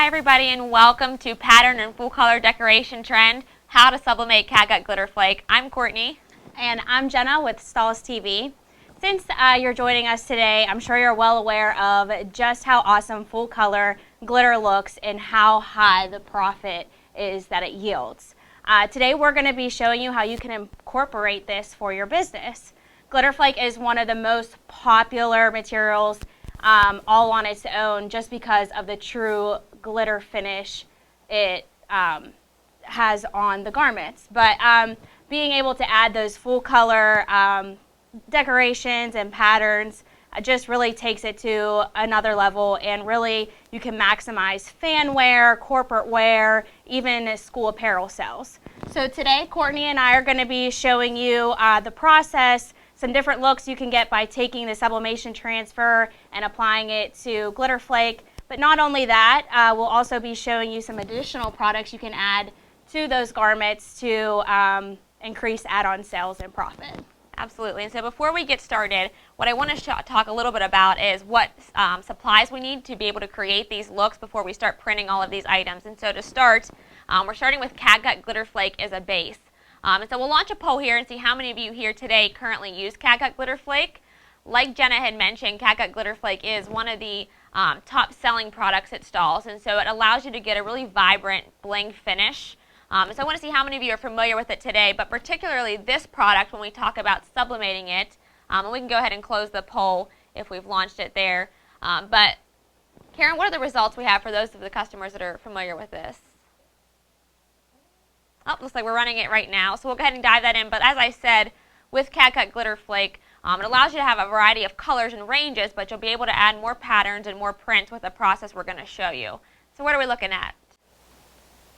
Hi everybody and welcome to Pattern and Full Color Decoration Trend, How to Sublimate CAD-CUT Glitter Flake. I'm Courtney. And I'm Jenna with Stahls TV. Since you're joining us today, I'm sure you're well aware of just how awesome full color glitter looks and how high the profit is that it yields. Today we're going to be showing you how you can incorporate this for your business. Glitter Flake is one of the most popular materials all on its own just because of the true glitter finish it has on the garments. But being able to add those full color decorations and patterns just really takes it to another level, and really you can maximize fan wear, corporate wear, even school apparel sales. So today Courtney and I are going to be showing you the process, some different looks you can get by taking the sublimation transfer and applying it to Glitter Flake. But not only that, we'll also be showing you some additional products you can add to those garments to increase add-on sales and profit. Absolutely. And so before we get started, what I want to talk a little bit about is what supplies we need to be able to create these looks before we start printing all of these items. And so to start, we're starting with CAD-CUT Glitter Flake as a base. And so we'll launch a poll here and see how many of you here today currently use CAD-CUT Glitter Flake. Like Jenna had mentioned, CAD-CUT Glitter Flake is one of the top selling products at Stahls, and so it allows you to get a really vibrant bling finish. So I want to see how many of you are familiar with it today, but particularly this product when we talk about sublimating it. And we can go ahead and close the poll if we've launched it there. But Karen, what are the results we have for those of the customers that are familiar with this? Oh, looks like we're running it right now, so we'll go ahead and dive that in. But as I said, with CAD-CUT Glitter Flake, it allows you to have a variety of colors and ranges, but you'll be able to add more patterns and more prints with the process we're going to show you. So what are we looking at?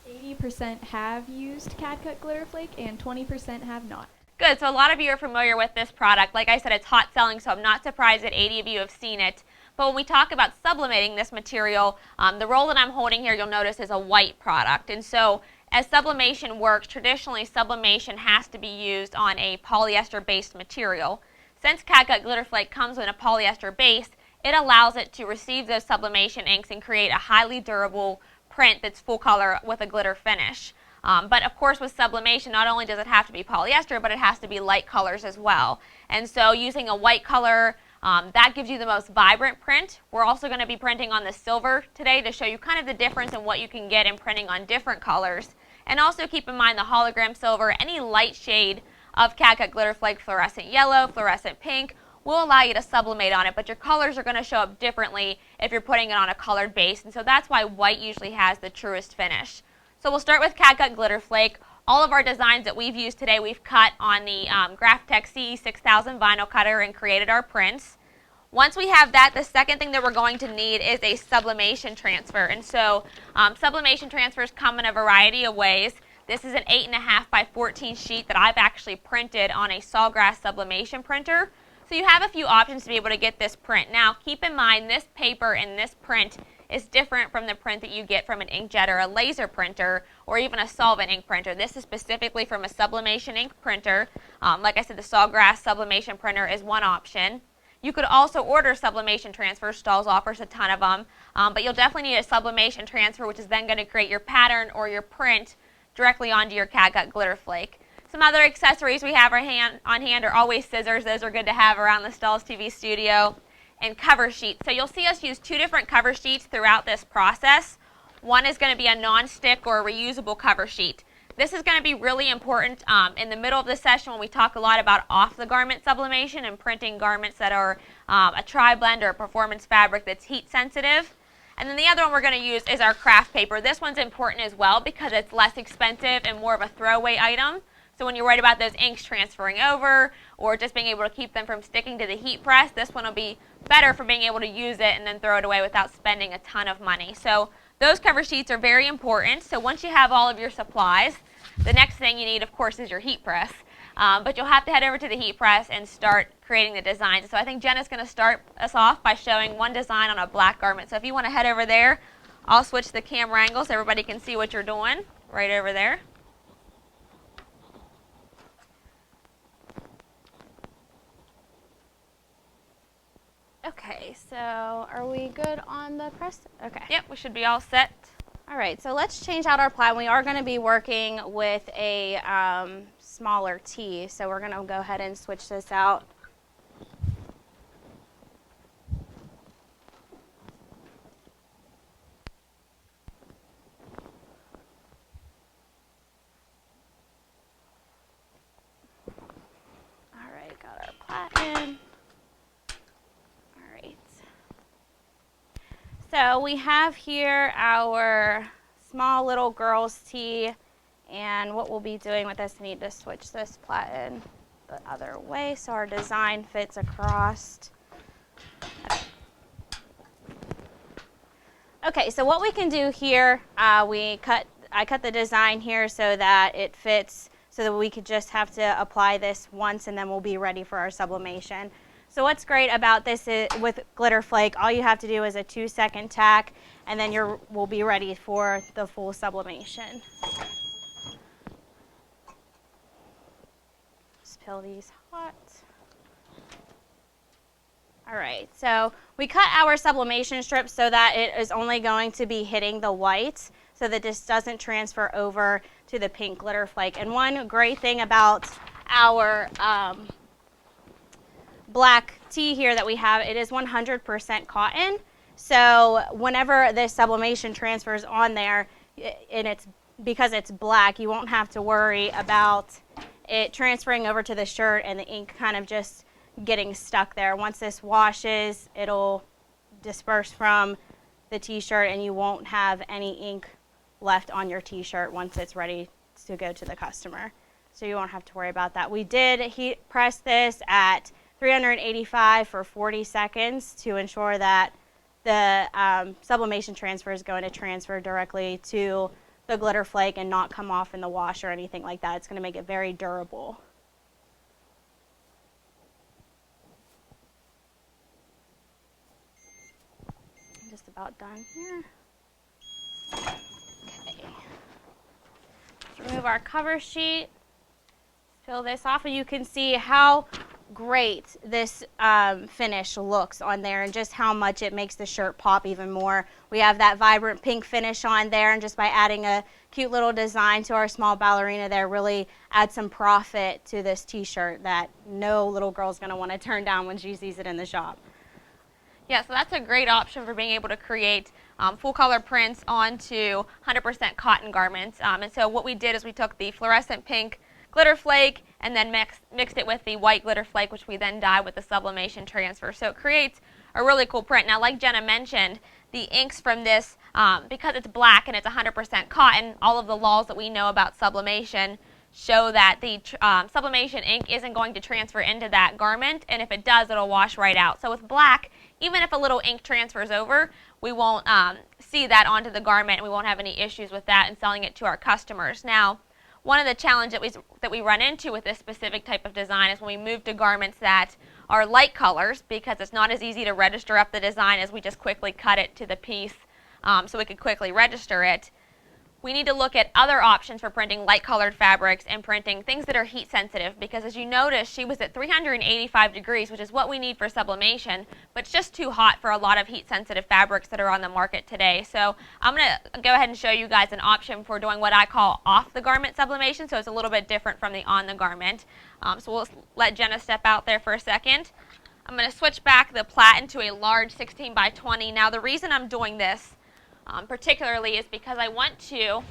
80% have used CAD-CUT Glitter Flake and 20% have not. Good, so a lot of you are familiar with this product. Like I said, it's hot selling, so I'm not surprised that 80 of you have seen it. But when we talk about sublimating this material, the roll that I'm holding here, you'll notice, is a white product. And so as sublimation works, traditionally sublimation has to be used on a polyester-based material. Since CAD-CUT Glitter Flake comes in a polyester base, it allows it to receive those sublimation inks and create a highly durable print that's full color with a glitter finish. But of course with sublimation, not only does it have to be polyester, but it has to be light colors as well. And so using a white color, that gives you the most vibrant print. We're also going to be printing on the silver today to show you kind of the difference in what you can get in printing on different colors. And also keep in mind the hologram silver, any light shade of CAD-CUT Glitter Flake, fluorescent yellow, fluorescent pink, will allow you to sublimate on it, but your colors are going to show up differently if you're putting it on a colored base, and so that's why white usually has the truest finish. So we'll start with CAD-CUT Glitter Flake. All of our designs that we've used today, we've cut on the Graphtec CE6000 vinyl cutter and created our prints. Once we have that, the second thing that we're going to need is a sublimation transfer. And so sublimation transfers come in a variety of ways. This is an 8.5 by 14 sheet that I've actually printed on a Sawgrass sublimation printer. So you have a few options to be able to get this print. Now keep in mind this paper and this print is different from the print that you get from an inkjet or a laser printer or even a solvent ink printer. This is specifically from a sublimation ink printer. Like I said, the Sawgrass sublimation printer is one option. You could also order sublimation transfers. Stahls offers a ton of them, but you'll definitely need a sublimation transfer, which is then going to create your pattern or your print directly onto your CAD-CUT Glitter Flake. Some other accessories we have on hand are always scissors. Those are good to have around the Stahls TV studio. And cover sheets. So you'll see us use two different cover sheets throughout this process. One is going to be a non-stick or a reusable cover sheet. This is going to be really important in the middle of the session when we talk a lot about off-the-garment sublimation and printing garments that are a tri-blend or a performance fabric that's heat sensitive. And then the other one we're going to use is our craft paper. This one's important as well because it's less expensive and more of a throwaway item. So when you're worried about those inks transferring over or just being able to keep them from sticking to the heat press, this one will be better for being able to use it and then throw it away without spending a ton of money. So those cover sheets are very important. So once you have all of your supplies, the next thing you need, of course, is your heat press. But you'll have to head over to the heat press and start creating the designs. So I think Jenna's going to start us off by showing one design on a black garment. So if you want to head over there, I'll switch the camera angle so everybody can see what you're doing right over there. Okay, so are we good on the press? Okay. Yep, we should be all set. All right, so let's change out our plat. We are going to be working with a smaller tee, so we're going to go ahead and switch this out. All right, got our plat in. All right. So we have here our small little girl's tee, and what we'll be doing with this, I need to switch this plat in the other way so our design fits across. Okay, so what we can do here, I cut the design here so that it fits, so that we could just have to apply this once and then we'll be ready for our sublimation. So what's great about this is, with Glitter Flake, all you have to do is a 2-second tack, and then we'll be ready for the full sublimation. Just peel these hot. All right, so we cut our sublimation strips so that it is only going to be hitting the white, so that this doesn't transfer over to the pink Glitter Flake. And one great thing about our black tee here that we have, it is 100% cotton. So whenever this sublimation transfers on there, and because it's black, you won't have to worry about it transferring over to the shirt and the ink kind of just getting stuck there. Once this washes, it'll disperse from the t-shirt and you won't have any ink left on your t-shirt once it's ready to go to the customer. So you won't have to worry about that. We did heat press this at 385 for 40 seconds to ensure that the sublimation transfer is going to transfer directly to the Glitter Flake and not come off in the wash or anything like that. It's going to make it very durable. I'm just about done here. Okay. Let's remove our cover sheet. Peel this off and you can see how great this finish looks on there and just how much it makes the shirt pop even more. We have that vibrant pink finish on there, and just by adding a cute little design to our small ballerina there really adds some profit to this t-shirt that no little girl's going to want to turn down when she sees it in the shop. Yeah, so that's a great option for being able to create full color prints onto 100% cotton garments. And so what we did is we took the fluorescent pink Glitter Flake and then mixed it with the white Glitter Flake, which we then dyed with the sublimation transfer. So it creates a really cool print. Now, like Jenna mentioned, the inks from this, because it's black and it's 100% cotton, all of the laws that we know about sublimation show that the sublimation ink isn't going to transfer into that garment, and if it does, it'll wash right out. So with black, even if a little ink transfers over, we won't see that onto the garment, and we won't have any issues with that in selling it to our customers. Now, one of the challenges that we run into with this specific type of design is when we move to garments that are light colors, because it's not as easy to register up the design as we just quickly cut it to the piece so we could quickly register it. We need to look at other options for printing light colored fabrics and printing things that are heat sensitive, because as you notice, she was at 385 degrees, which is what we need for sublimation, but it's just too hot for a lot of heat sensitive fabrics that are on the market today. So I'm going to go ahead and show you guys an option for doing what I call off the garment sublimation, so it's a little bit different from the on the garment. So we'll let Jenna step out there for a second. I'm going to switch back the plat into a large 16 by 20. Now the reason I'm doing this particularly is because I want to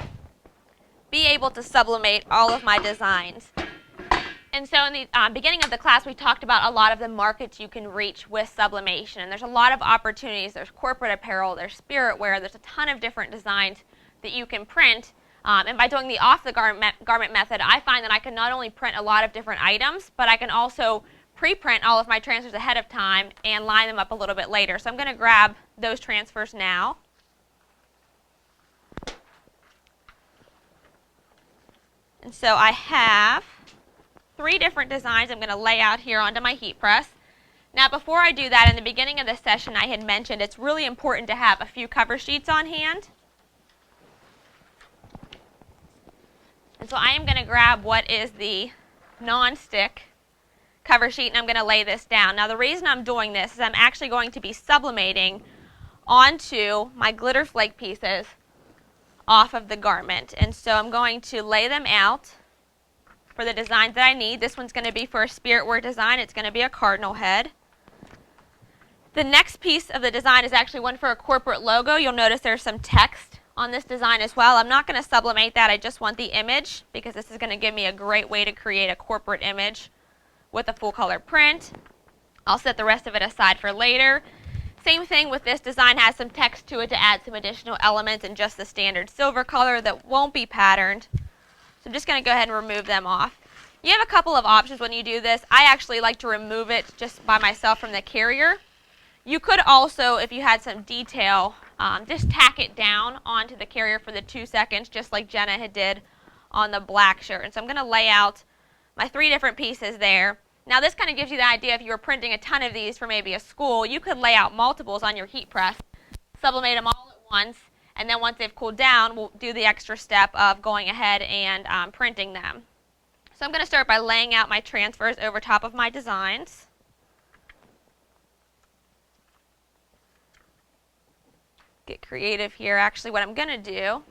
be able to sublimate all of my designs. And so in the beginning of the class, we talked about a lot of the markets you can reach with sublimation. And there's a lot of opportunities. There's corporate apparel, there's spirit wear, there's a ton of different designs that you can print. And by doing the off the garment method, I find that I can not only print a lot of different items, but I can also pre-print all of my transfers ahead of time and line them up a little bit later. So I'm going to grab those transfers now. And so I have 3 different designs I'm going to lay out here onto my heat press. Now before I do that, in the beginning of this session I had mentioned it's really important to have a few cover sheets on hand. And so I am going to grab what is the non-stick cover sheet and I'm going to lay this down. Now the reason I'm doing this is I'm actually going to be sublimating onto my Glitter Flake pieces off of the garment. And so I'm going to lay them out for the designs that I need. This one's going to be for a spirit wear design. It's going to be a cardinal head. The next piece of the design is actually one for a corporate logo. You'll notice there's some text on this design as well. I'm not going to sublimate that. I just want the image because this is going to give me a great way to create a corporate image with a full color print. I'll set the rest of it aside for later. Same thing with this design, has some text to it to add some additional elements in just the standard silver color that won't be patterned. So I'm just going to go ahead and remove them off. You have a couple of options when you do this. I actually like to remove it just by myself from the carrier. You could also, if you had some detail, just tack it down onto the carrier for the 2 seconds, just like Jenna had did on the black shirt. And so I'm going to lay out my 3 different pieces there. Now this kind of gives you the idea if you were printing a ton of these for maybe a school, you could lay out multiples on your heat press, sublimate them all at once, and then once they've cooled down, we'll do the extra step of going ahead and printing them. So I'm going to start by laying out my transfers over top of my designs. Get creative here. Actually, what I'm going to do,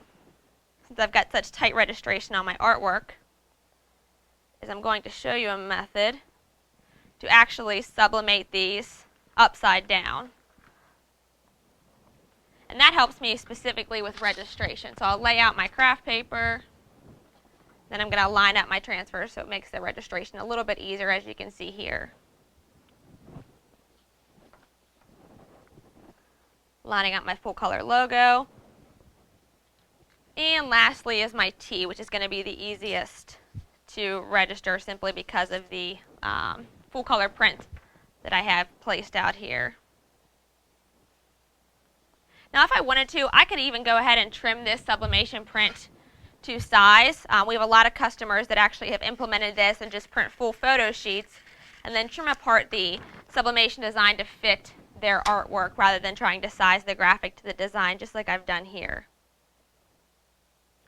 since I've got such tight registration on my artwork, is I'm going to show you a method to actually sublimate these upside down. And that helps me specifically with registration. So I'll lay out my craft paper, then I'm going to line up my transfers so it makes the registration a little bit easier, as you can see here. Lining up my full color logo. And lastly is my T, which is going to be the easiest to register simply because of the full color print that I have placed out here. Now if I wanted to, I could even go ahead and trim this sublimation print to size. We have a lot of customers that actually have implemented this and just print full photo sheets and then trim apart the sublimation design to fit their artwork rather than trying to size the graphic to the design, just like I've done here.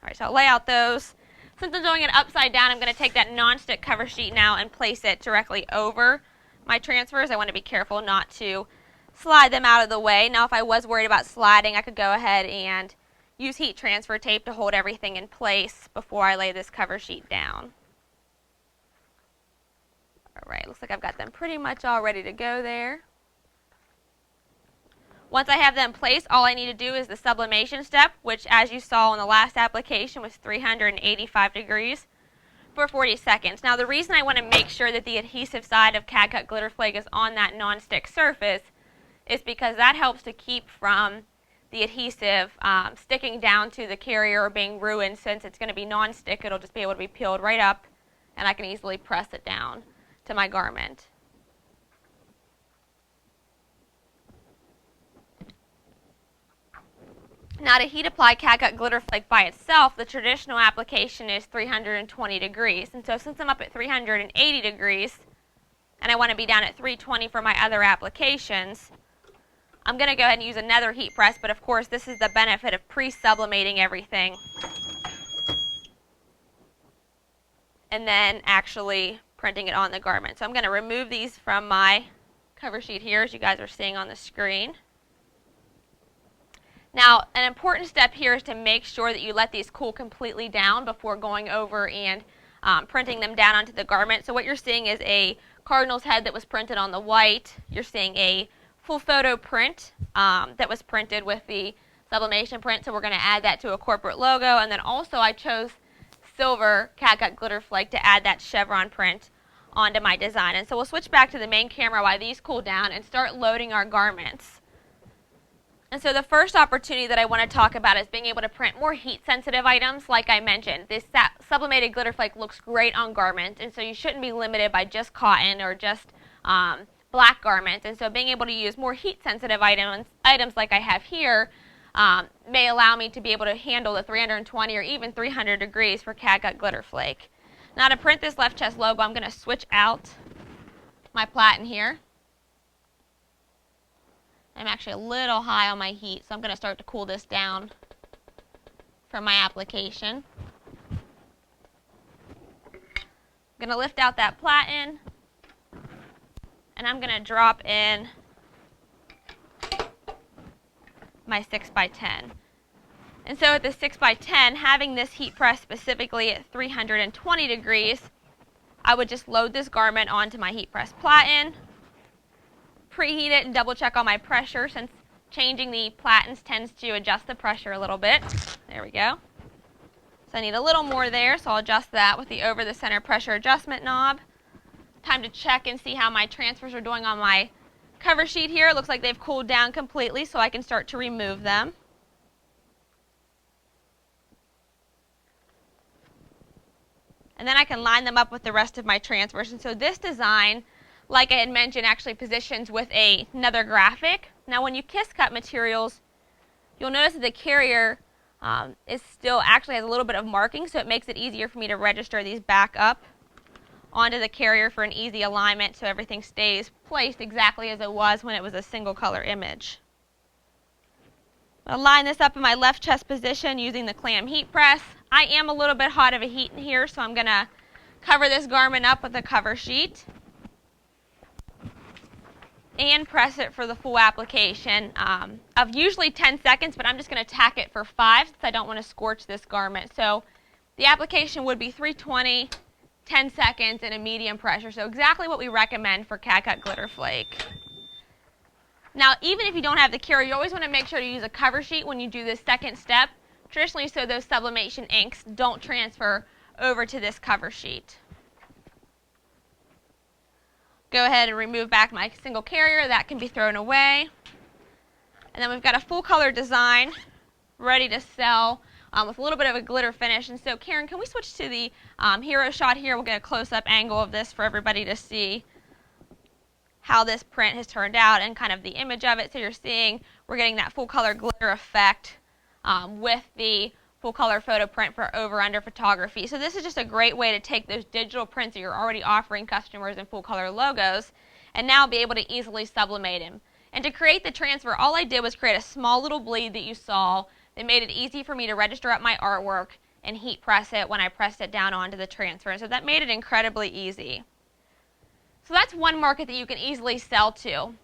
Alright, so I'll lay out those. Since I'm doing it upside down, I'm going to take that non-stick cover sheet now and place it directly over my transfers. I want to be careful not to slide them out of the way. Now if I was worried about sliding, I could go ahead and use heat transfer tape to hold everything in place before I lay this cover sheet down. Alright, looks like I've got them pretty much all ready to go there. Once I have them placed, all I need to do is the sublimation step, which as you saw in the last application was 385 degrees for 40 seconds. Now the reason I want to make sure that the adhesive side of CAD-CUT Glitter Flake is on that non-stick surface is because that helps to keep from the adhesive sticking down to the carrier or being ruined. Since it's going to be non-stick, it'll just be able to be peeled right up and I can easily press it down to my garment. Now to heat apply CAD-CUT Glitter Flake by itself, the traditional application is 320 degrees. And so since I'm up at 380 degrees and I want to be down at 320 for my other applications, I'm going to go ahead and use another heat press, but of course this is the benefit of pre-sublimating everything and then actually printing it on the garment. So I'm going to remove these from my cover sheet here, as you guys are seeing on the screen. Now, an important step here is to make sure that you let these cool completely down before going over and printing them down onto the garment. So what you're seeing is a cardinal's head that was printed on the white. You're seeing a full photo print that was printed with the sublimation print. So we're going to add that to a corporate logo. And then also I chose silver CAD-CUT Glitter Flake to add that chevron print onto my design. And so we'll switch back to the main camera while these cool down and start loading our garments. And so the first opportunity that I want to talk about is being able to print more heat-sensitive items. Like I mentioned, this sublimated glitter flake looks great on garments, and so you shouldn't be limited by just cotton or just black garments. And so being able to use more heat-sensitive items like I have here may allow me to be able to handle the 320 or even 300 degrees for CAD-CUT Glitter Flake. Now to print this left chest logo, I'm going to switch out my platen here. I'm actually a little high on my heat, so I'm going to start to cool this down for my application. I'm going to lift out that platen, and I'm going to drop in my 6x10. And so at the 6x10, having this heat press specifically at 320 degrees, I would just load this garment onto my heat press platen, preheat it, and double check on my pressure, since changing the platens tends to adjust the pressure a little bit. There we go. So I need a little more there, so I'll adjust that with the over the center pressure adjustment knob. Time to check and see how my transfers are doing on my cover sheet here. It looks like they've cooled down completely, so I can start to remove them. And then I can line them up with the rest of my transfers. And so this design, like I had mentioned, actually positions with another graphic. Now when you kiss cut materials, you'll notice that the carrier is still actually has a little bit of marking, so it makes it easier for me to register these back up onto the carrier for an easy alignment, so everything stays placed exactly as it was when it was a single color image. I'll line this up in my left chest position using the clam heat press. I am a little bit hot of a heat in here, so I'm going to cover this garment up with a cover sheet and press it for the full application of usually 10 seconds, but I'm just going to tack it for 5 since I don't want to scorch this garment. So the application would be 320, 10 seconds, and a medium pressure. So exactly what we recommend for CAD-CUT Glitter Flake. Now, even if you don't have the carrier, you always want to make sure to use a cover sheet when you do this second step, traditionally so those sublimation inks don't transfer over to this cover sheet. Go ahead and remove back my single carrier. That can be thrown away. And then we've got a full color design ready to sell with a little bit of a glitter finish. And so, Karen, can we switch to the hero shot here? We'll get a close-up angle of this for everybody to see how this print has turned out and kind of the image of it. So you're seeing we're getting that full color glitter effect with the full color photo print for over-under photography. So this is just a great way to take those digital prints that you're already offering customers in full color logos and now be able to easily sublimate them. And to create the transfer, all I did was create a small little bleed that you saw that made it easy for me to register up my artwork and heat press it when I pressed it down onto the transfer. And so that made it incredibly easy. So that's one market that you can easily sell to.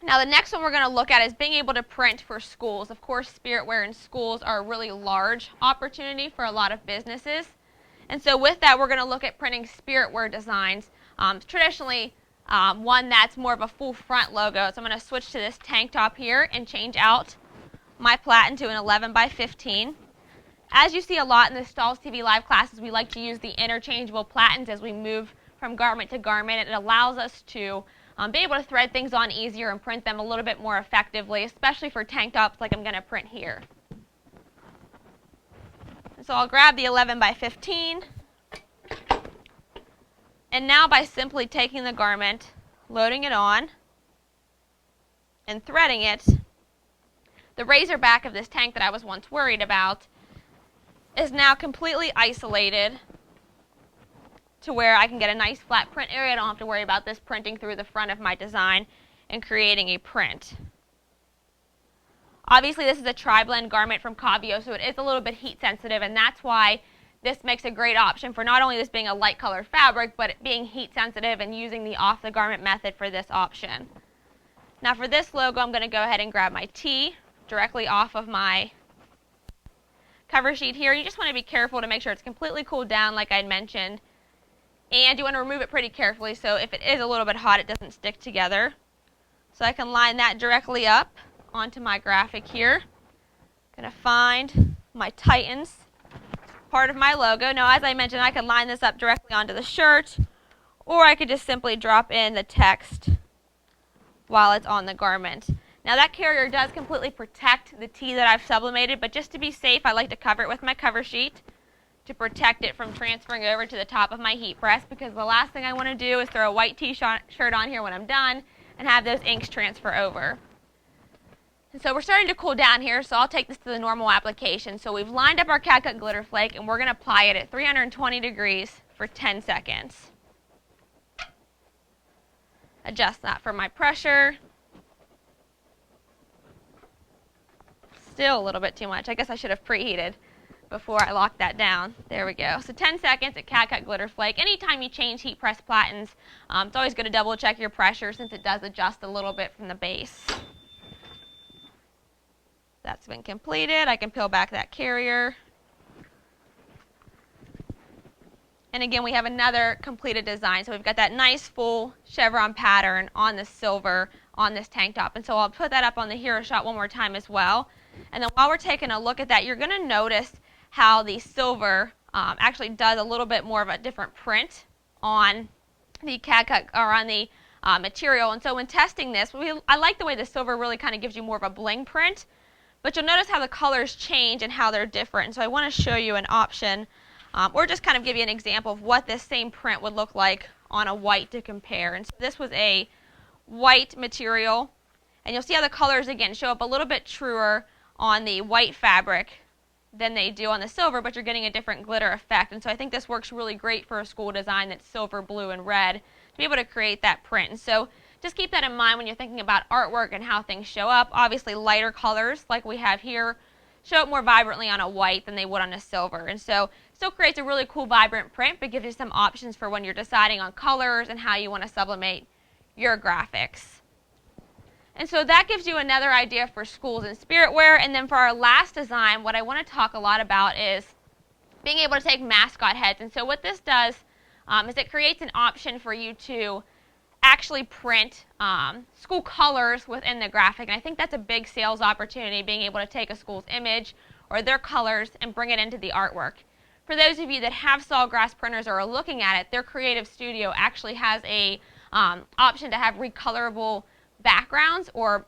Now the next one we're going to look at is being able to print for schools. Of course, spirit wear in schools are a really large opportunity for a lot of businesses. And so with that, we're going to look at printing spirit wear designs. Traditionally, one that's more of a full front logo. So I'm going to switch to this tank top here and change out my platen to an 11x15. As you see a lot in the Stahls TV live classes, we like to use the interchangeable platens as we move from garment to garment. It allows us to be able to thread things on easier and print them a little bit more effectively, especially for tank tops like I'm going to print here. And so I'll grab the 11x15, and now by simply taking the garment, loading it on, and threading it, the razor back of this tank that I was once worried about is now completely isolated to where I can get a nice flat print area. I don't have to worry about this printing through the front of my design and creating a print. Obviously this is a tri-blend garment from Cavio, so it is a little bit heat sensitive, and that's why this makes a great option for not only this being a light colored fabric, but it being heat sensitive and using the off the garment method for this option. Now for this logo, I'm going to go ahead and grab my T directly off of my cover sheet here. You just want to be careful to make sure it's completely cooled down like I mentioned. And you want to remove it pretty carefully so if it is a little bit hot, it doesn't stick together. So I can line that directly up onto my graphic here. I'm going to find my Titans part of my logo. Now, as I mentioned, I can line this up directly onto the shirt, or I could just simply drop in the text while it's on the garment. Now, that carrier does completely protect the T that I've sublimated, but just to be safe, I like to cover it with my cover sheet to protect it from transferring over to the top of my heat press, because the last thing I want to do is throw a white t-shirt on here when I'm done and have those inks transfer over. And so we're starting to cool down here, so I'll take this to the normal application. So we've lined up our CAD-CUT Glitter Flake, and we're going to apply it at 320 degrees for 10 seconds. Adjust that for my pressure. Still a little bit too much. I guess I should have preheated before I lock that down. There we go. So 10 seconds at CAD-CUT Glitter Flake. Anytime you change heat press platens, it's always good to double check your pressure since it does adjust a little bit from the base. That's been completed. I can peel back that carrier. And again, we have another completed design. So we've got that nice full chevron pattern on the silver on this tank top. And so I'll put that up on the hero shot one more time as well. And then while we're taking a look at that, you're going to notice how the silver actually does a little bit more of a different print on the CAD-CUT or on the material. And so when testing this, I like the way the silver really kind of gives you more of a bling print. But you'll notice how the colors change and how they're different. And so I want to show you an option or just kind of give you an example of what this same print would look like on a white to compare. And so this was a white material, and you'll see how the colors again show up a little bit truer on the white fabric than they do on the silver, but you're getting a different glitter effect. And so I think this works really great for a school design that's silver, blue, and red to be able to create that print. And so just keep that in mind when you're thinking about artwork and how things show up. Obviously lighter colors like we have here show up more vibrantly on a white than they would on a silver. And so still creates a really cool vibrant print, but gives you some options for when you're deciding on colors and how you want to sublimate your graphics. And so that gives you another idea for schools and spirit wear. And then for our last design, what I want to talk a lot about is being able to take mascot heads. And so what this does is it creates an option for you to actually print school colors within the graphic. And I think that's a big sales opportunity, being able to take a school's image or their colors and bring it into the artwork. For those of you that have Sawgrass printers or are looking at it, their Creative Studio actually has a option to have recolorable backgrounds or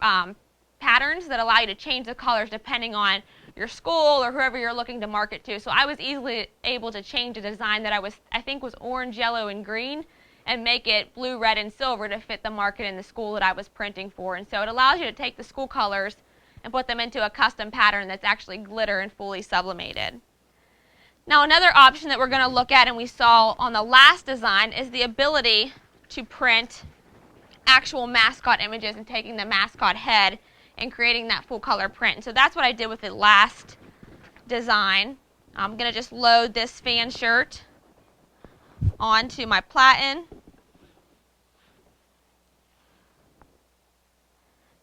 patterns that allow you to change the colors depending on your school or whoever you're looking to market to. So I was easily able to change a design that I think was orange, yellow, and green, and make it blue, red, and silver to fit the market in the school that I was printing for. And so it allows you to take the school colors and put them into a custom pattern that's actually glitter and fully sublimated. Now another option that we're going to look at and we saw on the last design is the ability to print actual mascot images and taking the mascot head and creating that full color print. And so that's what I did with the last design. I'm going to just load this fan shirt onto my platen.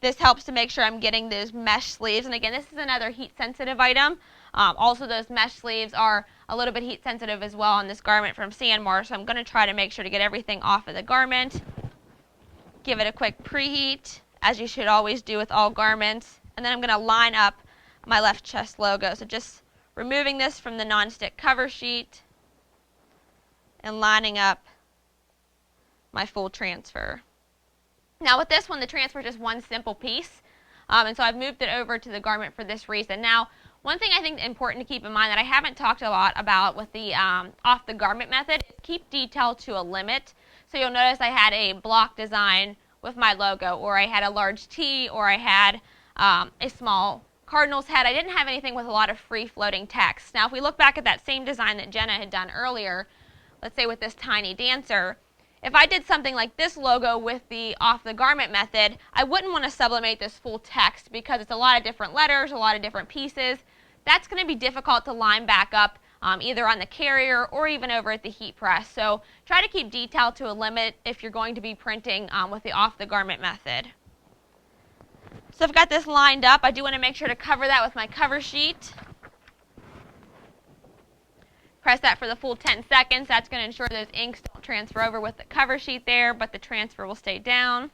This helps to make sure I'm getting those mesh sleeves. And again, this is another heat sensitive item. Also, those mesh sleeves are a little bit heat sensitive as well on this garment from Sanmar. So I'm going to try to make sure to get everything off of the garment. Give it a quick preheat, as you should always do with all garments. And then I'm going to line up my left chest logo. So just removing this from the nonstick cover sheet and lining up my full transfer. Now with this one, the transfer is just one simple piece. And so I've moved it over to the garment for this reason. Now, one thing I think important to keep in mind that I haven't talked a lot about with the off the garment method is keep detail to a limit. So you'll notice I had a block design with my logo, or I had a large T, or I had a small cardinal's head. I didn't have anything with a lot of free floating text. Now if we look back at that same design that Jenna had done earlier, let's say with this tiny dancer, if I did something like this logo with the off the garment method, I wouldn't want to sublimate this full text because it's a lot of different letters, a lot of different pieces. That's going to be difficult to line back up either on the carrier or even over at the heat press. So try to keep detail to a limit if you're going to be printing with the off the garment method. So I've got this lined up. I do want to make sure to cover that with my cover sheet. Press that for the full 10 seconds. That's going to ensure those inks don't transfer over with the cover sheet there, but the transfer will stay down.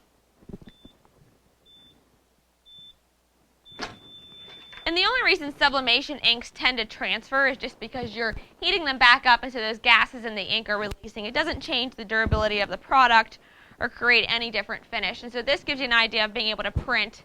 And the only reason sublimation inks tend to transfer is just because you're heating them back up, and so those gases in the ink are releasing. It doesn't change the durability of the product or create any different finish. And so this gives you an idea of being able to print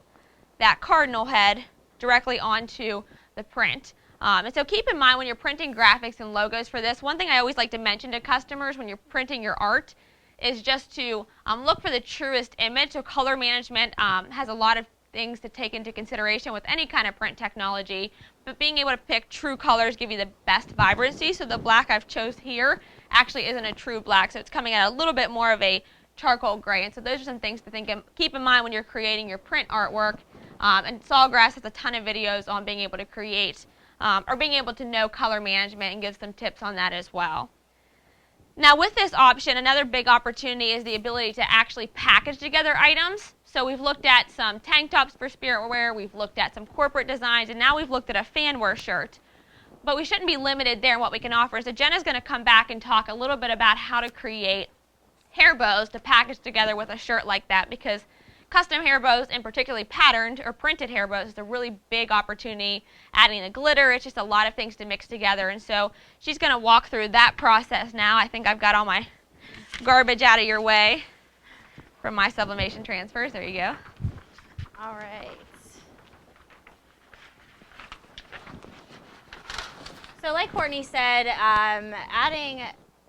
that cardinal head directly onto the print. And so keep in mind when you're printing graphics and logos for this, one thing I always like to mention to customers when you're printing your art is just to look for the truest image. So color management has a lot of things to take into consideration with any kind of print technology, but being able to pick true colors give you the best vibrancy. So the black I've chose here actually isn't a true black, so it's coming out a little bit more of a charcoal gray. And so those are some things to keep in mind when you're creating your print artwork. And Sawgrass has a ton of videos on being able to create or being able to know color management and give some tips on that as well. Now with this option, another big opportunity is the ability to actually package together items. So we've looked at some tank tops for spirit wear, we've looked at some corporate designs, and now we've looked at a fan wear shirt. But we shouldn't be limited there in what we can offer. So Jenna's going to come back and talk a little bit about how to create hair bows to package together with a shirt like that, because custom hair bows, and particularly patterned or printed hair bows, is a really big opportunity. Adding the glitter, it's just a lot of things to mix together. And so she's going to walk through that process now. I think I've got all my garbage out of your way from my sublimation transfers. There you go. All right. So like Courtney said, adding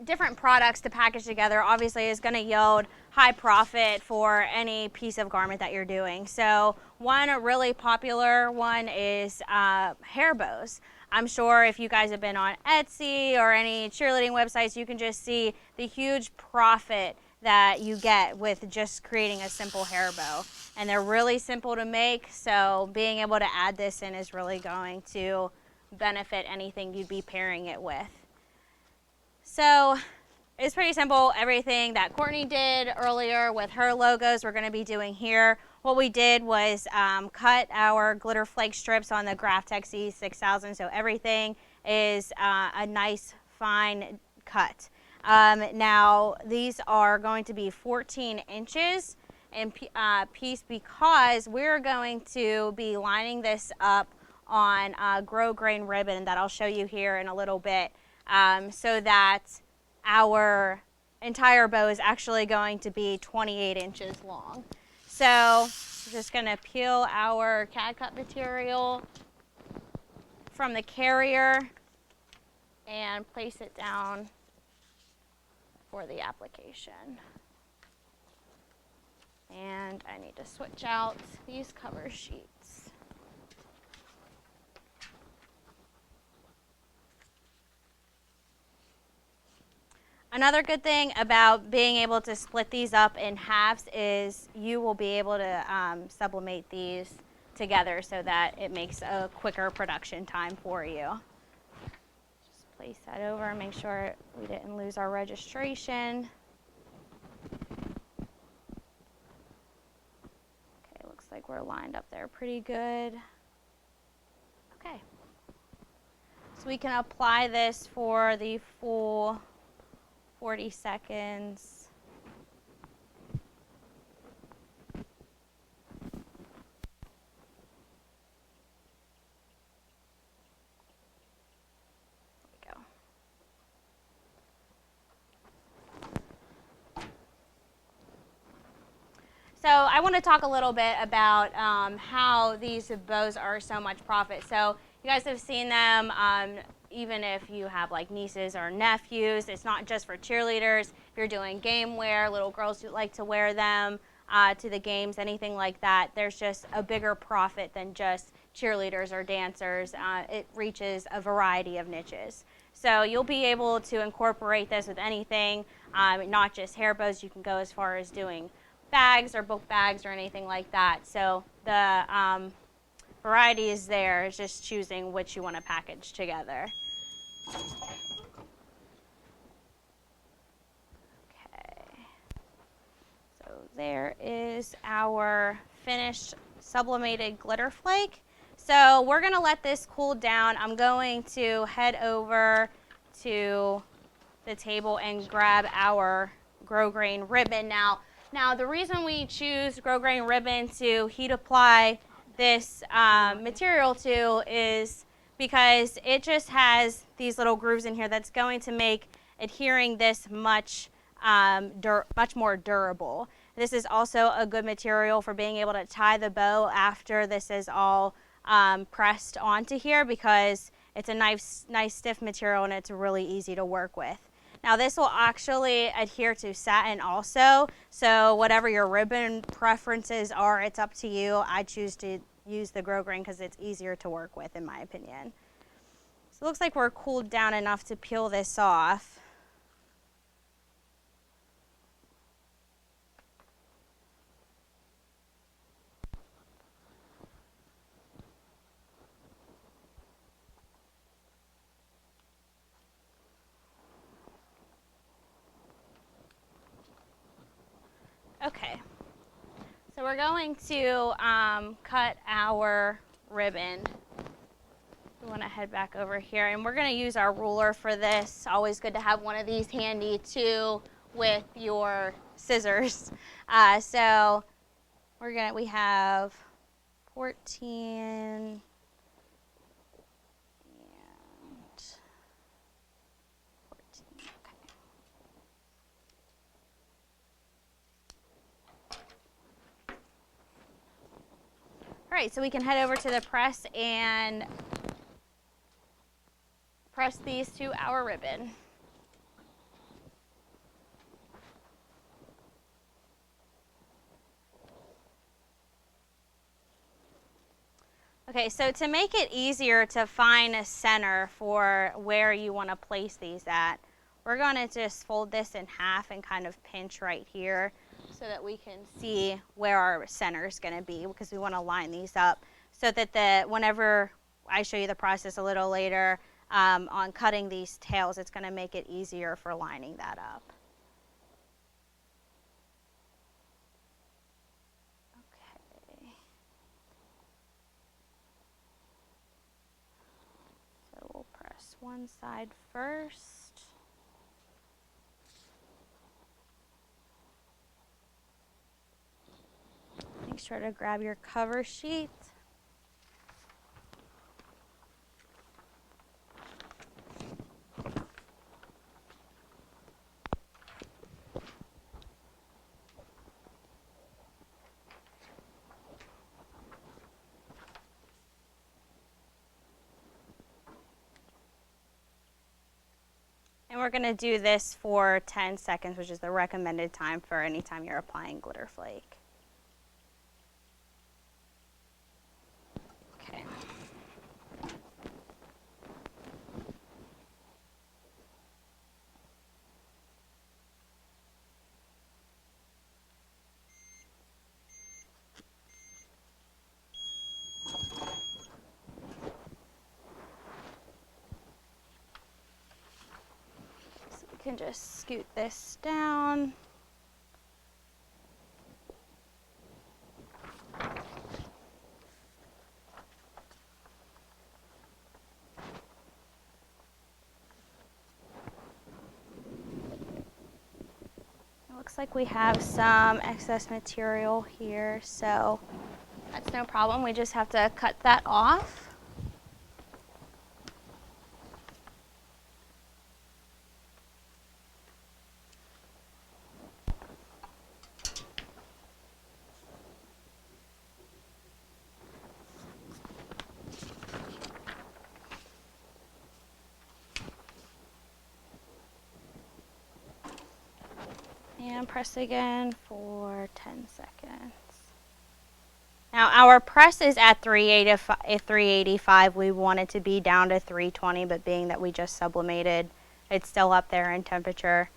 different products to package together obviously is going to yield high profit for any piece of garment that you're doing. So one really popular one is hair bows. I'm sure if you guys have been on Etsy or any cheerleading websites, you can just see the huge profit that you get with just creating a simple hair bow. And they're really simple to make, so being able to add this in is really going to benefit anything you'd be pairing it with. So it's pretty simple. Everything that Courtney did earlier with her logos, we're going to be doing here. What we did was cut our glitter flake strips on the Graphtex E6000, so everything is a nice fine cut. Now these are going to be 14 inches in piece because we're going to be lining this up on grow grain ribbon that I'll show you here in a little bit, so that our entire bow is actually going to be 28 inches long. So we're just going to peel our CAD-CUT material from the carrier and place it down for the application. And I need to switch out these cover sheets. Another good thing about being able to split these up in halves is you will be able to sublimate these together so that it makes a quicker production time for you. Just place that over and make sure we didn't lose our registration. Okay, looks like we're lined up there pretty good. Okay, so we can apply this for the full 40 seconds. There we go. So I want to talk a little bit about how these bows are so much profit. So you guys have seen them. Even if you have like nieces or nephews, it's not just for cheerleaders. If you're doing game wear, little girls who like to wear them to the games, anything like that, there's just a bigger profit than just cheerleaders or dancers. It reaches a variety of niches. So you'll be able to incorporate this with anything, not just hair bows. You can go as far as doing bags or book bags or anything like that. So the variety is there. It's just choosing which you want to package together. Okay, so there is our finished sublimated glitter flake. So we're going to let this cool down. I'm going to head over to the table and grab our grow grain ribbon. Now the reason we choose grow grain ribbon to heat apply this material to is because it just has these little grooves in here that's going to make adhering this much more durable. This is also a good material for being able to tie the bow after this is all pressed onto here, because it's a nice stiff material and it's really easy to work with. Now this will actually adhere to satin also, so whatever your ribbon preferences are, it's up to you. I choose to use the grow grain because it's easier to work with, in my opinion. So it looks like we're cooled down enough to peel this off. Okay, so we're going to cut our ribbon. We want to head back over here, and we're going to use our ruler for this. Always good to have one of these handy too with your scissors. So we have 14 and 14. Okay. All right, so we can head over to the press and press these to our ribbon. Okay, so to make it easier to find a center for where you want to place these at, we're going to just fold this in half and kind of pinch right here so that we can see where our center is going to be, because we want to line these up so that whenever I show you the process a little later on cutting these tails, it's going to make it easier for lining that up. We'll press one side first. Make sure to grab your cover sheet. And we're going to do this for 10 seconds, which is the recommended time for any time you're applying glitter flake. Okay. Can just scoot this down. It looks like we have some excess material here, so that's no problem. We just have to cut that off. And press again for 10 seconds. Now our press is at 385. We want it to be down to 320, but being that we just sublimated, it's still up there in temperature.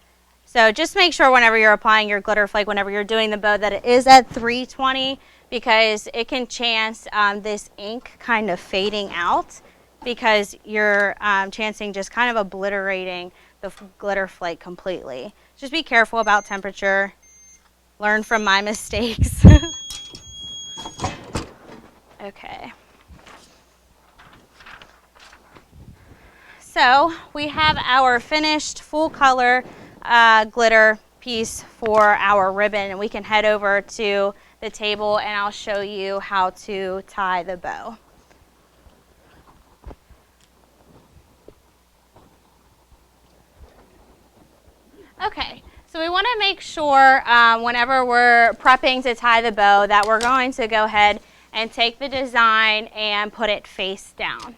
So just make sure whenever you're applying your glitter flake, whenever you're doing the bow, that it is at 320, because it can chance this ink kind of fading out, because you're chancing just kind of obliterating the glitter flake completely. Just be careful about temperature. Learn from my mistakes. Okay. So we have our finished full color glitter piece for our ribbon, and we can head over to the table and I'll show you how to tie the bow. Okay, so we want to make sure whenever we're prepping to tie the bow that we're going to go ahead and take the design and put it face down.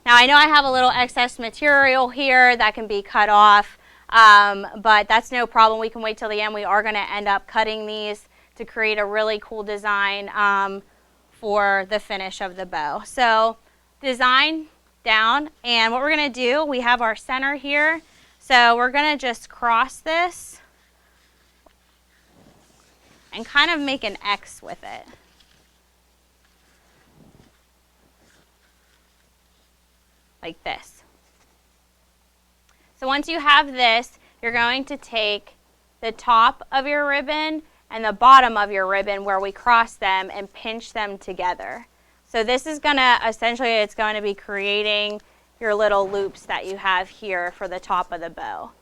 Now I know I have a little excess material here that can be cut off, but that's no problem. We can wait till the end. We are going to end up cutting these to create a really cool design for the finish of the bow. So design down, and what we're going to do, we have our center here. So we're going to just cross this and kind of make an X with it. Like this. So once you have this, you're going to take the top of your ribbon and the bottom of your ribbon where we cross them and pinch them together. So this is going to, essentially it's going to be creating your little loops that you have here for the top of the bow.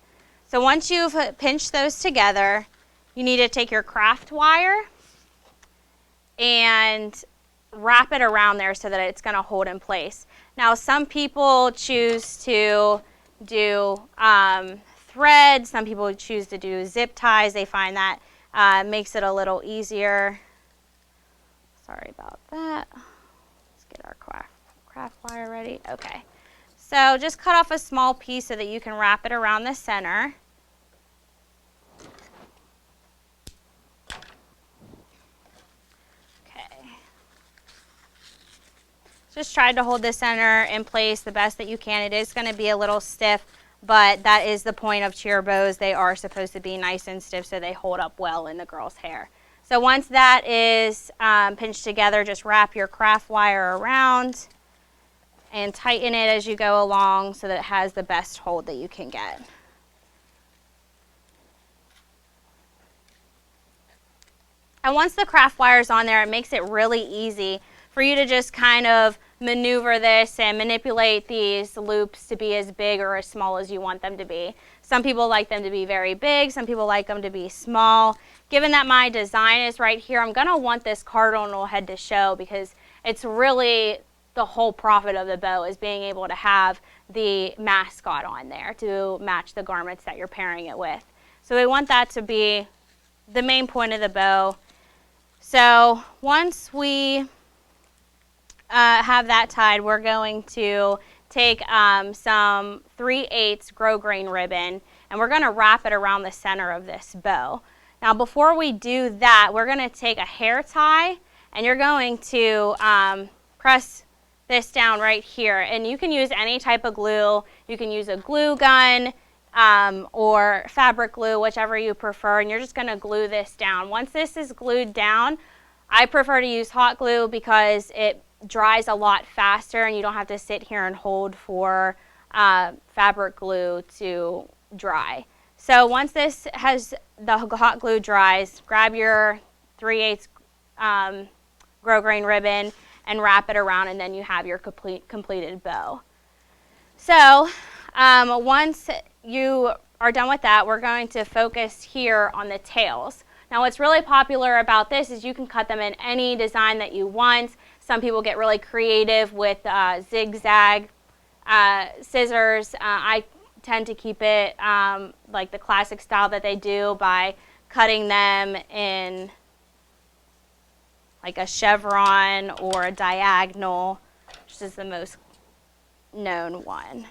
So once you've pinched those together, you need to take your craft wire and wrap it around there so that it's going to hold in place. Now some people choose to do thread, some people choose to do zip ties. They find that makes it a little easier. Sorry about that. Let's get our craft wire ready. Okay. So just cut off a small piece so that you can wrap it around the center. Okay. Just try to hold the center in place the best that you can. It is going to be a little stiff, but that is the point of cheer bows. They are supposed to be nice and stiff so they hold up well in the girl's hair. So once that is pinched together, just wrap your craft wire around and tighten it as you go along so that it has the best hold that you can get. And once the craft wire is on there, it makes it really easy for you to just kind of maneuver this and manipulate these loops to be as big or as small as you want them to be. Some people like them to be very big, some people like them to be small. Given that my design is right here, I'm going to want this cardinal head to show because it's really the whole profit of the bow is being able to have the mascot on there to match the garments that you're pairing it with. So we want that to be the main point of the bow. So once we have that tied, we're going to take some 3/8 grosgrain ribbon and we're going to wrap it around the center of this bow. Now before we do that, we're going to take a hair tie and you're going to press this down right here, and you can use any type of glue. You can use a glue gun or fabric glue, whichever you prefer, and you're just going to glue this down. Once this is glued down, I prefer to use hot glue because it dries a lot faster and you don't have to sit here and hold for fabric glue to dry. So once this has the hot glue dries, grab your 3/8 grosgrain ribbon and wrap it around, and then you have your completed bow. So once you are done with that, we're going to focus here on the tails. Now what's really popular about this is you can cut them in any design that you want. Some people get really creative with zigzag scissors. I tend to keep it like the classic style that they do by cutting them in like a chevron or a diagonal, which is the most known one.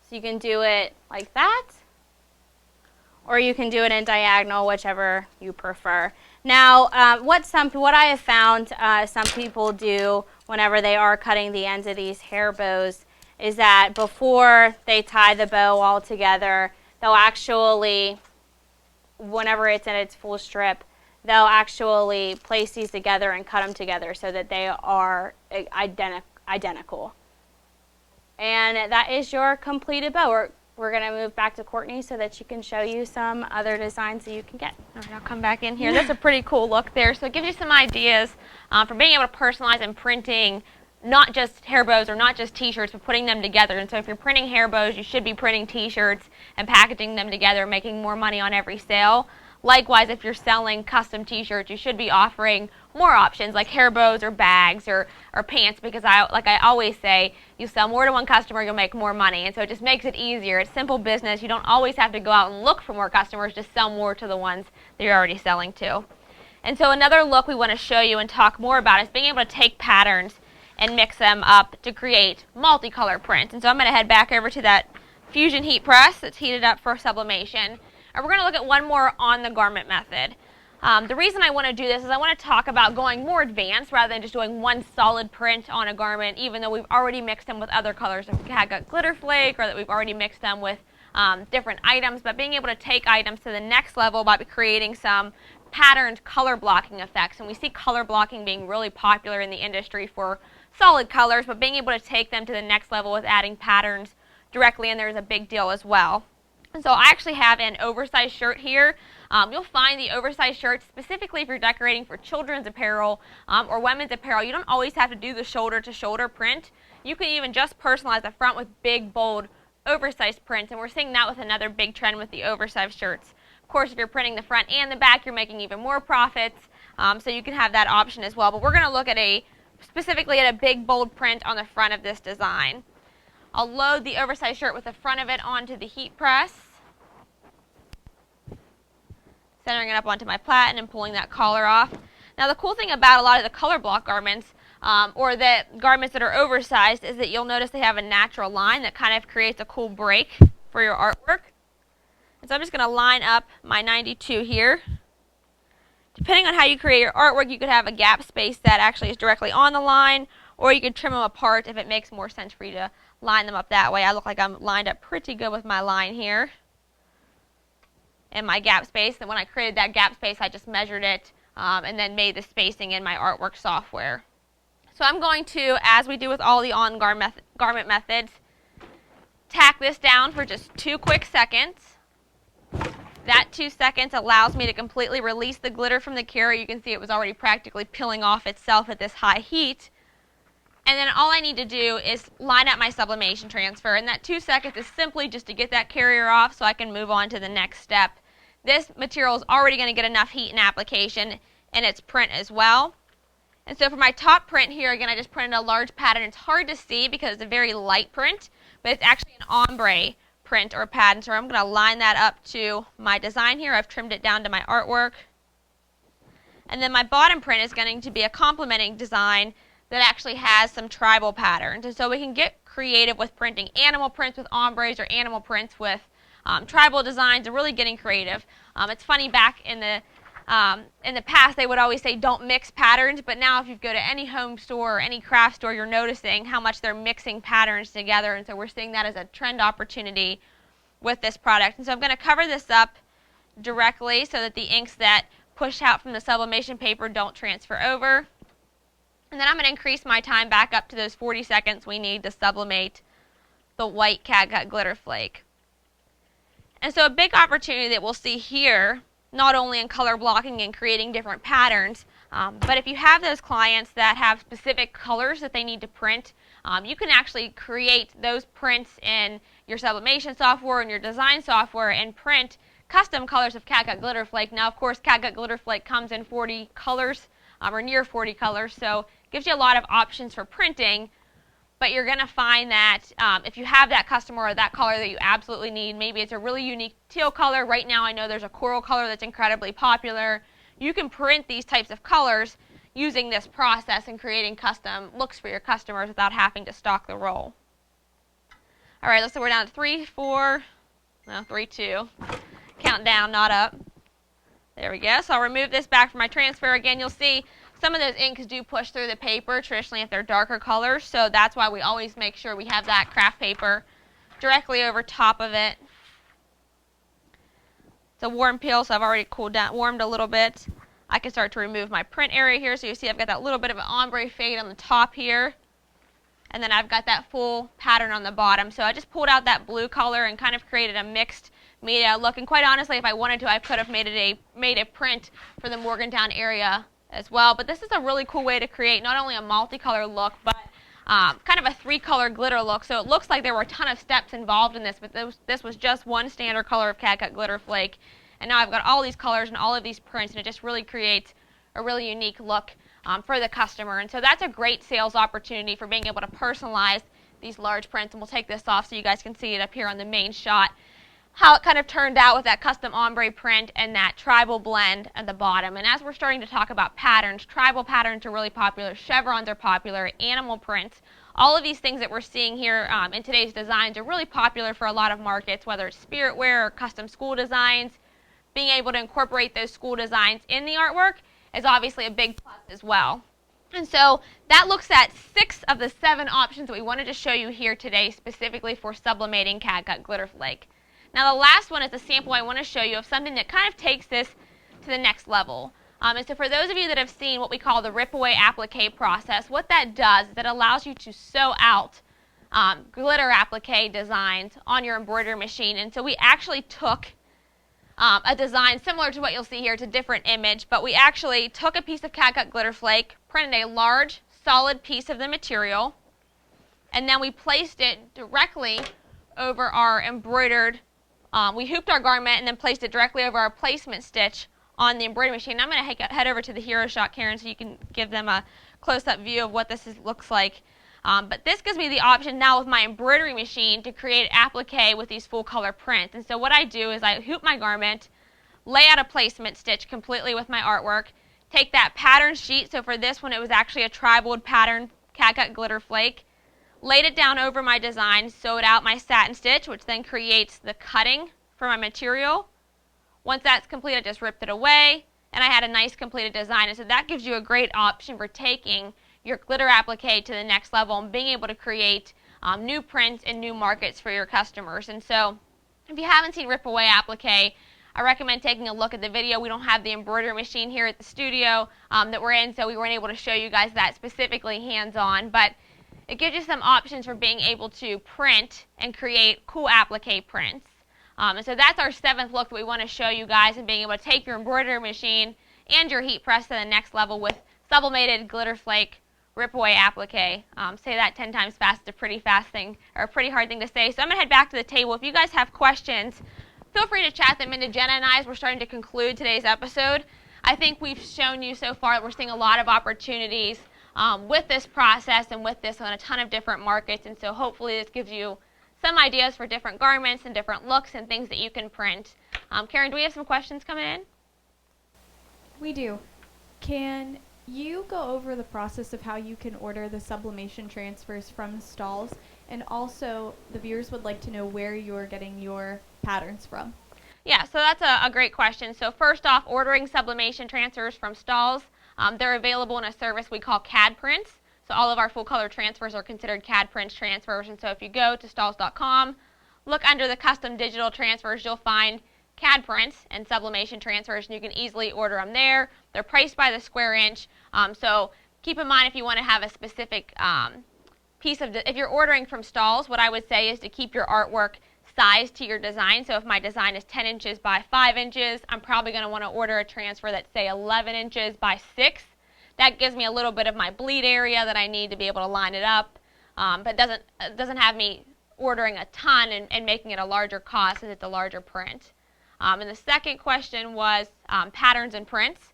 So you can do it like that, or you can do it in diagonal, whichever you prefer. Now, what I have found some people do whenever they are cutting the ends of these hair bows is that before they tie the bow all together, they'll actually, whenever it's in its full strip, they'll actually place these together and cut them together so that they are identical. And that is your completed bow. We're going to move back to Courtney so that she can show you some other designs that you can get. All right, I'll come back in here. That's a pretty cool look there. So it gives you some ideas for being able to personalize and printing not just hair bows or not just t-shirts, but putting them together. And so if you're printing hair bows, you should be printing t-shirts and packaging them together, making more money on every sale. Likewise, if you're selling custom t-shirts, you should be offering more options like hair bows or bags or pants, because like I always say, you sell more to one customer, you'll make more money. And so it just makes it easier. It's simple business. You don't always have to go out and look for more customers, just sell more to the ones that you're already selling to. And so another look we want to show you and talk more about is being able to take patterns and mix them up to create multicolor prints. And so I'm going to head back over to that Fusion heat press that's heated up for sublimation. And we're going to look at one more on the garment method. The reason I want to do this is I want to talk about going more advanced rather than just doing one solid print on a garment, even though we've already mixed them with other colors of CAD-CUT Glitter Flake, or that we've already mixed them with different items, but being able to take items to the next level by creating some patterned color blocking effects. And we see color blocking being really popular in the industry for solid colors, but being able to take them to the next level with adding patterns directly in there is a big deal as well. And so I actually have an oversized shirt here. You'll find the oversized shirts, specifically if you're decorating for children's apparel or women's apparel, you don't always have to do the shoulder-to-shoulder print. You can even just personalize the front with big, bold, oversized prints, and we're seeing that with another big trend with the oversized shirts. Of course, if you're printing the front and the back, you're making even more profits, so you can have that option as well. But we're going to look at specifically at a big, bold print on the front of this design. I'll load the oversized shirt with the front of it onto the heat press, centering it up onto my platen and pulling that collar off. Now the cool thing about a lot of the color block garments, or the garments that are oversized, is that you'll notice they have a natural line that kind of creates a cool break for your artwork. And so I'm just going to line up my 92 here. Depending on how you create your artwork, you could have a gap space that actually is directly on the line, or you could trim them apart if it makes more sense for you to line them up that way. I look like I'm lined up pretty good with my line here and my gap space. And when I created that gap space, I just measured it and then made the spacing in my artwork software. So I'm going to, as we do with all the on-garment methods, tack this down for just 2 quick seconds. That 2 seconds allows me to completely release the glitter from the carrier. You can see it was already practically peeling off itself at this high heat. And then all I need to do is line up my sublimation transfer. And that 2 seconds is simply just to get that carrier off so I can move on to the next step. This material is already going to get enough heat and application in its print as well. And so for my top print here, again, I just printed a large pattern. It's hard to see because it's a very light print, but it's actually an ombre print or pattern. So I'm going to line that up to my design here. I've trimmed it down to my artwork. And then my bottom print is going to be a complementing design that actually has some tribal patterns. And so we can get creative with printing animal prints with ombres or animal prints with tribal designs and really getting creative. It's funny, back in the past, they would always say don't mix patterns, but now if you go to any home store or any craft store, you're noticing how much they're mixing patterns together, and so we're seeing that as a trend opportunity with this product. And so I'm going to cover this up directly so that the inks that push out from the sublimation paper don't transfer over. And then I'm going to increase my time back up to those 40 seconds we need to sublimate the white CAD-CUT Glitter Flake. And so a big opportunity that we'll see here, not only in color blocking and creating different patterns, but if you have those clients that have specific colors that they need to print, you can actually create those prints in your sublimation software and your design software and print custom colors of CAD-CUT Glitter Flake. Now, of course, CAD-CUT Glitter Flake comes in 40 colors or near 40 colors, so it gives you a lot of options for printing. But you're going to find that if you have that customer or that color that you absolutely need, maybe it's a really unique teal color. Right now I know there's a coral color that's incredibly popular. You can print these types of colors using this process and creating custom looks for your customers without having to stock the roll. All right, so we're down to 3, 4, no, 3, 2. Count down, not up. There we go. So I'll remove this back from my transfer. Again, you'll see some of those inks do push through the paper, traditionally if they're darker colors, so that's why we always make sure we have that craft paper directly over top of it. It's a warm peel, so I've already cooled down, warmed a little bit. I can start to remove my print area here, so you see I've got that little bit of an ombre fade on the top here, and then I've got that full pattern on the bottom. So I just pulled out that blue color and kind of created a mixed media look, and quite honestly, if I wanted to, I could have made a print for the Morgantown area as well. But this is a really cool way to create not only a multicolor look, but kind of a 3-color glitter look. So it looks like there were a ton of steps involved in this, but this was just one standard color of CAD-CUT Glitter Flake. And now I've got all these colors and all of these prints, and it just really creates a really unique look for the customer. And so that's a great sales opportunity for being able to personalize these large prints. And we'll take this off so you guys can see it up here on the main shot, how it kind of turned out with that custom ombre print and that tribal blend at the bottom. And as we're starting to talk about patterns, tribal patterns are really popular, chevrons are popular, animal prints. All of these things that we're seeing here in today's designs are really popular for a lot of markets, whether it's spirit wear or custom school designs. Being able to incorporate those school designs in the artwork is obviously a big plus as well. And so that looks at 6 of the 7 options that we wanted to show you here today, specifically for sublimating CAD-CUT Glitter Flake. Now the last one is a sample I want to show you of something that kind of takes this to the next level. And so for those of you that have seen what we call the rip away applique process, what that does is it allows you to sew out glitter applique designs on your embroidery machine. And so we actually took a design similar to what you'll see here. It's a different image, but we actually took a piece of CAD-CUT Glitter Flake, printed a large solid piece of the material, and then we placed it directly over our embroidered, we hooped our garment and then placed it directly over our placement stitch on the embroidery machine. I'm going to head over to the hero shot, Karen, so you can give them a close-up view of what this looks like. But this gives me the option now with my embroidery machine to create applique with these full color prints. And so what I do is I hoop my garment, lay out a placement stitch completely with my artwork, take that pattern sheet, so for this one it was actually a tri-bold pattern CAD-CUT Glitter Flake, laid it down over my design, sewed out my satin stitch, which then creates the cutting for my material. Once that's complete, I just ripped it away, and I had a nice completed design. And so that gives you a great option for taking your glitter applique to the next level and being able to create new prints and new markets for your customers. And so if you haven't seen Rip Away Applique, I recommend taking a look at the video. We don't have the embroidery machine here at the studio that we're in, so we weren't able to show you guys that specifically hands-on, but it gives you some options for being able to print and create cool applique prints. And so that's our 7th look that we want to show you guys, and being able to take your embroidery machine and your heat press to the next level with Sublimated Glitter Flake Rip Away Applique. Say that 10 times fast. It's a pretty fast thing, or a pretty hard thing to say. So I'm going to head back to the table. If you guys have questions, feel free to chat them into Jenna and I as we're starting to conclude today's episode. I think we've shown you so far that we're seeing a lot of opportunities with this process and with this on a ton of different markets. And so hopefully this gives you some ideas for different garments and different looks and things that you can print. Karen, do we have some questions coming in? We do. Can you go over the process of how you can order the sublimation transfers from Stahls? And also, the viewers would like to know where you're getting your patterns from. Yeah, so that's a great question. So first off, ordering sublimation transfers from Stahls. They're available in a service we call CAD prints. So all of our full color transfers are considered CAD prints transfers. And so if you go to stahls.com, look under the custom digital transfers, you'll find CAD prints and sublimation transfers, and you can easily order them there. They're priced by the square inch. So keep in mind if you want to have a specific piece of, if you're ordering from Stahls, what I would say is to keep your artwork sized to your design. So if my design is 10 inches by 5 inches, I'm probably going to want to order a transfer that's say 11 inches by 6. That gives me a little bit of my bleed area that I need to be able to line it up, but doesn't have me ordering a ton and making it a larger cost as it's a larger print. And the second question was patterns and prints.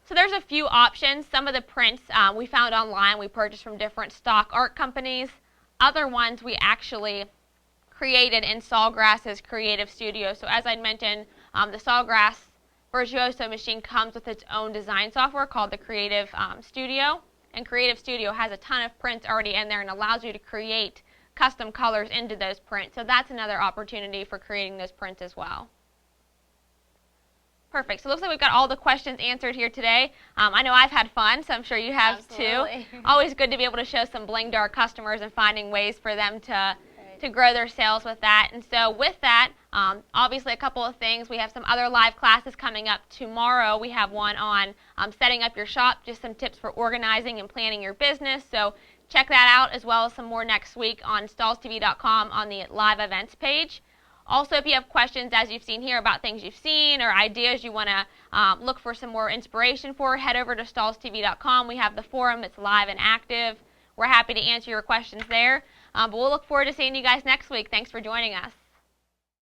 So there's a few options. Some of the prints we found online, we purchased from different stock art companies. Other ones we actually created in Sawgrass's Creative Studio. So as I mentioned, the Sawgrass Virtuoso machine comes with its own design software called the Creative Studio. And Creative Studio has a ton of prints already in there and allows you to create custom colors into those prints. So that's another opportunity for creating those prints as well. Perfect. So it looks like we've got all the questions answered here today. I know I've had fun, so I'm sure you have Absolutely. too. Always good to be able to show some bling to our customers and finding ways for them to grow their sales with that. And so with that, obviously a couple of things. We have some other live classes coming up tomorrow. We have one on setting up your shop, just some tips for organizing and planning your business. So check that out, as well as some more next week on stahlstv.com on the live events page. Also, if you have questions, as you've seen here, about things you've seen or ideas you want to look for some more inspiration for, head over to stahlstv.com. We have the forum that's live and active. We're happy to answer your questions there. But we'll look forward to seeing you guys next week. Thanks for joining us.